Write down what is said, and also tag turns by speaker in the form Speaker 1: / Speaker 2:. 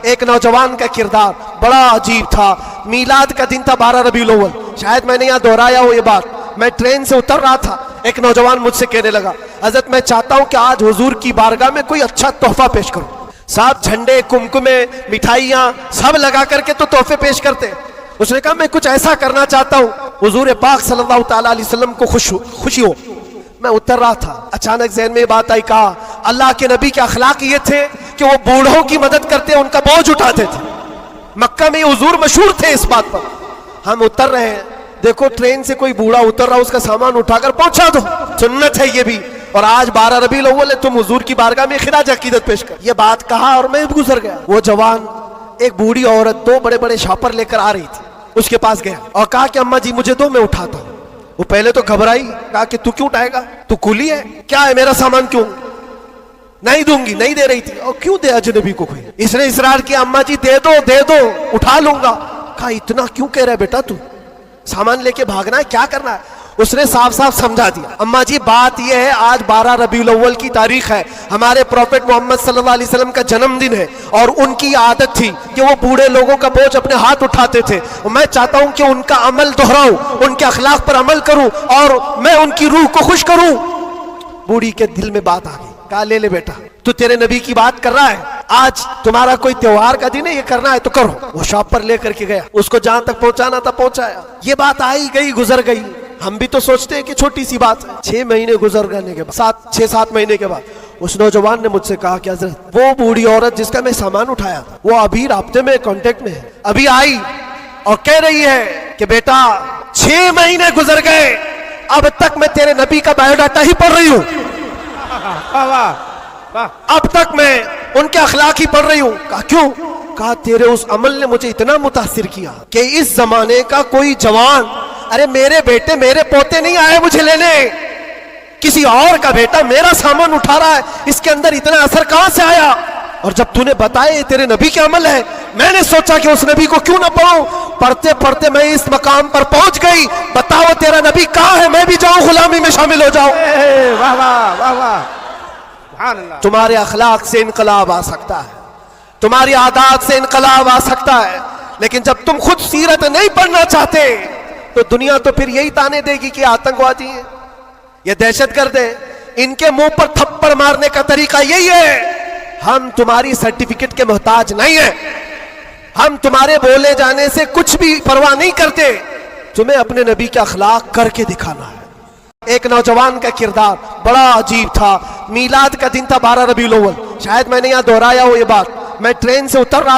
Speaker 1: ایک نوجوان کا کردار بڑا عجیب تھا. میلاد کا دن تھا 12 ربیع الاول. شاید میں نے یہاں دہرایا ہو یہ بات. میں ٹرین سے اتر رہا تھا, ایک نوجوان مجھ سے کہنے لگا, حضرت میں چاہتا ہوں کہ آج حضور کی بارگاہ میں کوئی اچھا تحفہ پیش کروں. صاحب جھنڈے, کمکمے, مٹھائیاں سب لگا کر کے تو تحفے پیش کرتے. اس نے کہا میں کچھ ایسا کرنا چاہتا ہوں حضور پاک صلی اللہ تعالیٰ علیہ وسلم کو خوشی ہو. میں اتر رہا تھا, اچانک ذہن میں یہ بات آئی. کہا اللہ کے نبی کے اخلاق یہ تھے کہ وہ بوڑھوں کی مدد کرتے, ان کا بوجھ اٹھاتے تھے. مکہ میں حضور مشہور تھے اس بات پر. ہم اتر رہے ہیں, دیکھو ٹرین سے کوئی بوڑھا اتر رہا, اس کا سامان اٹھا کر پہنچا دو, سنت ہے یہ بھی. اور آج 12 ربیع الاول ہے, تم حضور کی بارگاہ میں خراج عقیدت پیش کر. یہ بات کہا اور میں گزر گیا. وہ جوان ایک بوڑھی عورت 2 بڑے بڑے شاپر لے کر آ رہی تھی, اس کے پاس گیا اور کہا کہ اماں جی مجھے دو, میں اٹھاتا ہوں. وہ پہلے تو گھبرائی, کہا کہ تو کیوں اٹھائے گا, تو کولی ہے کیا ہے, میرا سامان کیوں نہیں دوں گی. نہیں دے رہی تھی. اور کیوں دے اجنبی کو کوئی. اس نے اصرار کیا, اماں جی دے دو اٹھا لوں گا. کہا اتنا کیوں کہہ رہا ہے بیٹا, تو سامان لے کے بھاگنا ہے, کیا کرنا ہے. اس نے صاف صاف سمجھا دیا, اماں جی بات یہ ہے آج 12 ربیع الاول کی تاریخ ہے, ہمارے پروفیٹ محمد صلی اللہ علیہ وسلم کا جنم دن ہے, اور ان کی عادت تھی کہ وہ بوڑھے لوگوں کا بوجھ اپنے ہاتھ اٹھاتے تھے. میں چاہتا ہوں کہ ان کا عمل دہراؤں, ان کے اخلاق پر عمل کروں, اور میں ان کی روح کو خوش کروں. بوڑھی کے دل میں بات آ گئی. کہا لے بیٹا, تو تیرے نبی کی بات کر رہا ہے, آج تمہارا کوئی تہوار کا دن ہے, یہ کرنا ہے تو کرو. وہ شاپ پر لے کر کے گیا, اس کو جہاں تک پہنچانا تھا پہنچایا. یہ بات آئی گئی, گزر گئی. ہم بھی تو سوچتے ہیں کہ چھوٹی سی بات ہے. 6 مہینے گزر گنے کے بعد, 6-7 مہینے کے بعد اس نوجوان نے مجھ سے کہا کہ حضرت وہ بوڑھی عورت جس کا میں سامان اٹھایا تھا, وہ ابھی رابطے میں, کانٹیکٹ میں ہے. ابھی آئی اور کہہ رہی ہے کہ بیٹا 6 مہینے گزر گئے, اب تک میں تیرے نبی کا بایو ڈاٹا ہی پڑھ رہی ہوں, اب تک میں ان کے اخلاق ہی پڑھ رہی ہوں. کہا کیوں. کہا تیرے اس عمل نے مجھے اتنا متاثر کیا کہ اس زمانے کا کوئی جوان, ارے میرے بیٹے میرے پوتے نہیں آئے مجھے لینے, کسی اور کا بیٹا میرا سامان اٹھا رہا ہے, اس کے اندر اتنا اثر کہاں سے آیا. اور جب تو نے بتایا یہ تیرے نبی کے عمل ہے, میں نے سوچا کہ اس نبی کو کیوں نہ پڑھوں. پڑھتے پڑھتے میں اس مقام پر پہنچ گئی. بتاؤ تیرا نبی کہاں ہے, میں بھی جاؤں غلامی میں شامل ہو جاؤں.
Speaker 2: واہ واہ واہ واہ, سبحان اللہ.
Speaker 1: تمہارے اخلاق سے انقلاب آ سکتا ہے, تمہاری عادات سے انقلاب آ سکتا ہے, لیکن جب تم خود سیرت نہیں پڑھنا چاہتے تو دنیا تو پھر یہی تانے دے گی کہ آتنکوادی ہیں, یہ دہشت گرد ہیں, ان کے منہ پر تھپڑ مارنے کا طریقہ یہی ہے. ہم تمہاری سرٹیفکیٹ کے محتاج نہیں ہیں, ہم تمہارے بولے جانے سے کچھ بھی پرواہ نہیں کرتے, تمہیں اپنے نبی کے اخلاق کر کے دکھانا ہے. ایک نوجوان کا کردار بڑا عجیب تھا. میلاد کا دن تھا 12 ربیع الاول. شاید میں نے یہاں دہرایا ہو یہ بات. میں ٹرین سے اتر رہا